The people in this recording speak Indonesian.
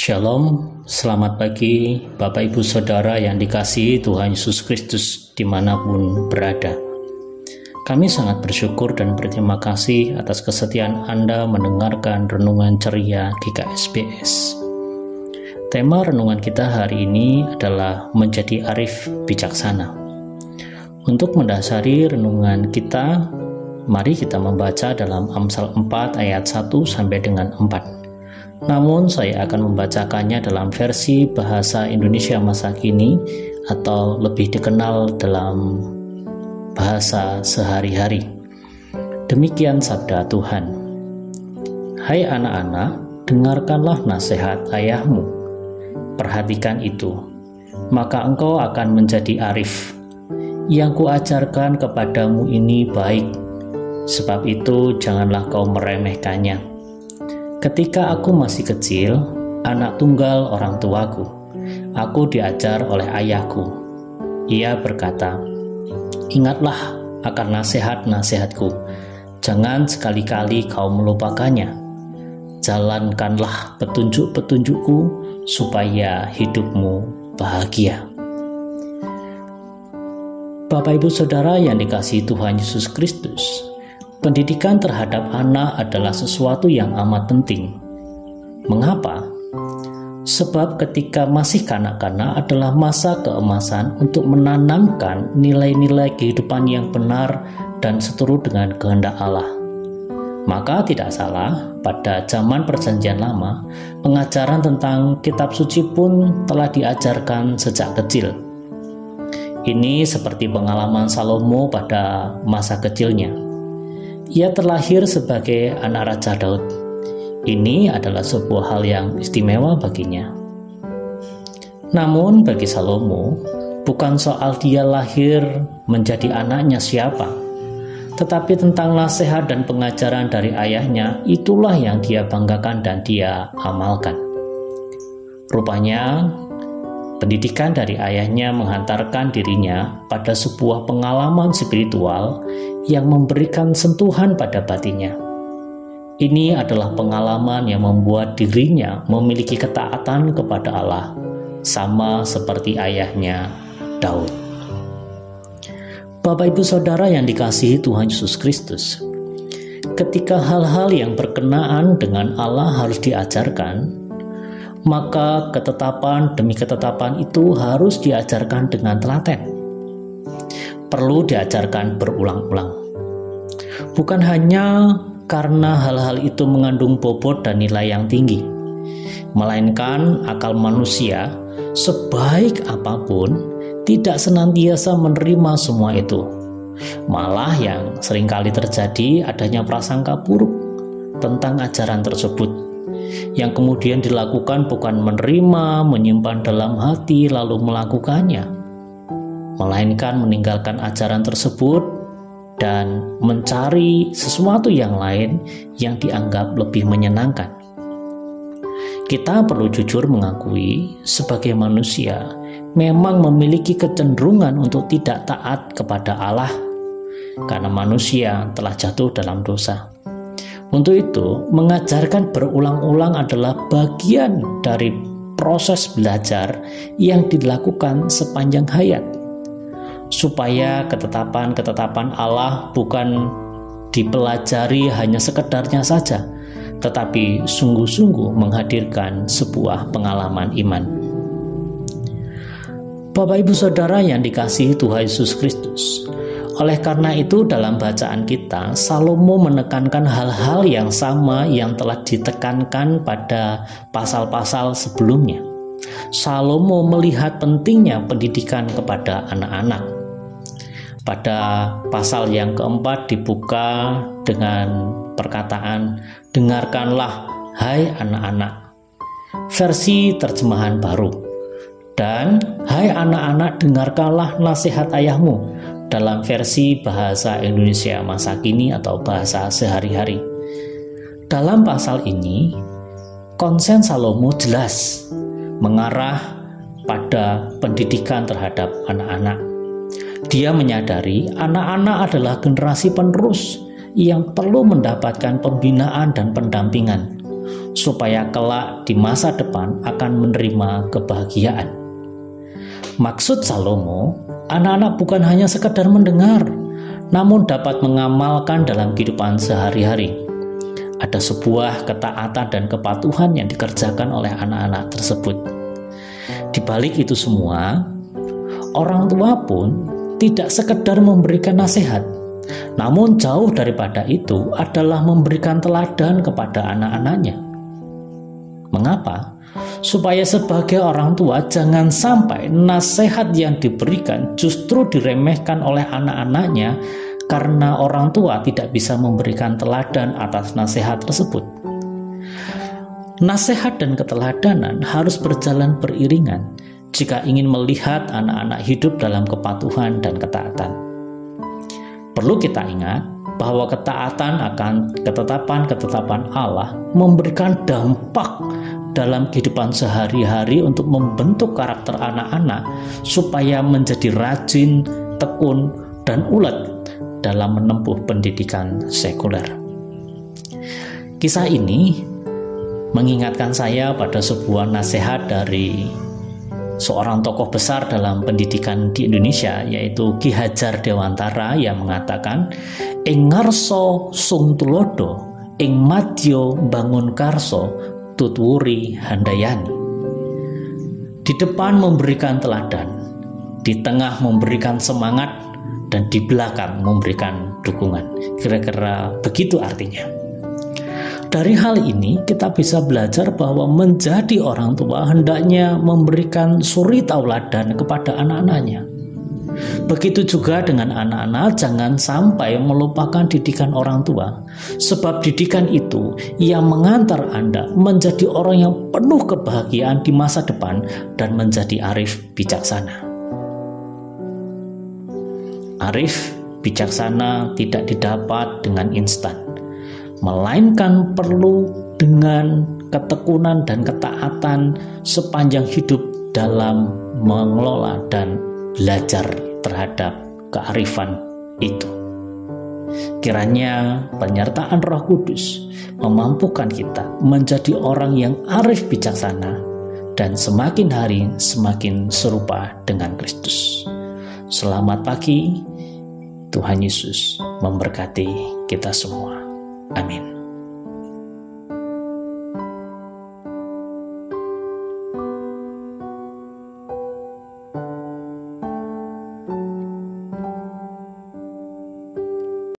Shalom, selamat pagi Bapak Ibu Saudara yang dikasihi Tuhan Yesus Kristus dimanapun berada. Kami sangat bersyukur dan berterima kasih atas kesetiaan Anda mendengarkan Renungan Ceria GKSBS. Tema renungan kita hari ini adalah menjadi arif bijaksana. Untuk mendasari renungan kita, mari kita membaca dalam Amsal 4 ayat 1 sampai dengan 4. Namun saya akan membacakannya dalam versi bahasa Indonesia masa kini atau lebih dikenal dalam bahasa sehari-hari. Demikian sabda Tuhan. Hai anak-anak, dengarkanlah nasihat ayahmu. Perhatikan itu, maka engkau akan menjadi arif. Yang kuajarkan kepadamu ini baik, sebab itu janganlah kau meremehkannya. Ketika aku masih kecil, anak tunggal orang tuaku, aku diajar oleh ayahku. Ia berkata, ingatlah akan nasihat-nasihatku, jangan sekali-kali kau melupakannya. Jalankanlah petunjuk-petunjukku, supaya hidupmu bahagia. Bapak Ibu Saudara yang dikasihi Tuhan Yesus Kristus, pendidikan terhadap anak adalah sesuatu yang amat penting. Mengapa? Sebab ketika masih kanak-kanak adalah masa keemasan untuk menanamkan nilai-nilai kehidupan yang benar dan seturut dengan kehendak Allah. Maka tidak salah, pada zaman Perjanjian Lama, pengajaran tentang kitab suci pun telah diajarkan sejak kecil. Ini seperti pengalaman Salomo pada masa kecilnya. Ia terlahir sebagai anak Raja Daud. Ini adalah sebuah hal yang istimewa baginya. Namun bagi Salomo, bukan soal dia lahir menjadi anaknya siapa, tetapi tentang nasihat dan pengajaran dari ayahnya, itulah yang dia banggakan dan dia amalkan. Rupanya, pendidikan dari ayahnya menghantarkan dirinya pada sebuah pengalaman spiritual yang memberikan sentuhan pada batinnya. Ini adalah pengalaman yang membuat dirinya memiliki ketaatan kepada Allah, sama seperti ayahnya Daud. Bapak Ibu Saudara yang dikasihi Tuhan Yesus Kristus, ketika hal-hal yang berkenaan dengan Allah harus diajarkan, maka ketetapan demi ketetapan itu harus diajarkan dengan telaten. Perlu diajarkan berulang-ulang. Bukan hanya karena hal-hal itu mengandung bobot dan nilai yang tinggi, melainkan akal manusia sebaik apapun tidak senantiasa menerima semua itu. Malah yang seringkali terjadi adanya prasangka buruk tentang ajaran tersebut, yang kemudian dilakukan bukan menerima, menyimpan dalam hati lalu melakukannya, melainkan meninggalkan ajaran tersebut dan mencari sesuatu yang lain yang dianggap lebih menyenangkan. Kita perlu jujur mengakui sebagai manusia memang memiliki kecenderungan untuk tidak taat kepada Allah karena manusia telah jatuh dalam dosa. Untuk itu, mengajarkan berulang-ulang adalah bagian dari proses belajar yang dilakukan sepanjang hayat, supaya ketetapan-ketetapan Allah bukan dipelajari hanya sekedarnya saja, tetapi sungguh-sungguh menghadirkan sebuah pengalaman iman. Bapak Ibu Saudara yang dikasihi Tuhan Yesus Kristus, oleh karena itu dalam bacaan kita, Salomo menekankan hal-hal yang sama yang telah ditekankan pada pasal-pasal sebelumnya. Salomo melihat pentingnya pendidikan kepada anak-anak. Pada pasal yang keempat dibuka dengan perkataan, dengarkanlah hai anak-anak, versi terjemahan baru, dan hai anak-anak dengarkanlah nasihat ayahmu, dalam versi bahasa Indonesia masa kini atau bahasa sehari-hari. Dalam pasal ini, konsen Salomo jelas mengarah pada pendidikan terhadap anak-anak. Dia menyadari anak-anak adalah generasi penerus yang perlu mendapatkan pembinaan dan pendampingan supaya kelak di masa depan akan menerima kebahagiaan. Maksud Salomo, anak-anak bukan hanya sekedar mendengar, namun dapat mengamalkan dalam kehidupan sehari-hari. Ada sebuah ketaatan dan kepatuhan yang dikerjakan oleh anak-anak tersebut. Di balik itu semua, orang tua pun tidak sekedar memberikan nasihat, namun jauh daripada itu adalah memberikan teladan kepada anak-anaknya. Mengapa? Supaya sebagai orang tua jangan sampai nasihat yang diberikan justru diremehkan oleh anak-anaknya karena orang tua tidak bisa memberikan teladan atas nasihat tersebut. Nasihat dan keteladanan harus berjalan beriringan jika ingin melihat anak-anak hidup dalam kepatuhan dan ketaatan. Perlu kita ingat bahwa ketaatan akan ketetapan-ketetapan Allah memberikan dampak dalam kehidupan sehari-hari untuk membentuk karakter anak-anak supaya menjadi rajin, tekun, dan ulet dalam menempuh pendidikan sekuler. Kisah ini mengingatkan saya pada sebuah nasihat dari seorang tokoh besar dalam pendidikan di Indonesia, yaitu Ki Hajar Dewantara, yang mengatakan, "Ing ngarsa sung tulodo, ing madya bangun karso, tutwuri handayani." Di depan memberikan teladan, di tengah memberikan semangat, dan di belakang memberikan dukungan. Kira-kira begitu artinya. Dari hal ini kita bisa belajar bahwa menjadi orang tua hendaknya memberikan suri tauladan kepada anak-anaknya. Begitu juga dengan anak-anak, jangan sampai melupakan didikan orang tua, sebab didikan itu yang mengantar Anda menjadi orang yang penuh kebahagiaan di masa depan dan menjadi arif bijaksana. Arif bijaksana tidak didapat dengan instan, melainkan perlu dengan ketekunan dan ketaatan sepanjang hidup dalam mengelola dan belajar terhadap kearifan itu. Kiranya penyertaan Roh Kudus memampukan kita menjadi orang yang arif bijaksana dan semakin hari semakin serupa dengan Kristus. Selamat pagi, Tuhan Yesus memberkati kita semua. Amin.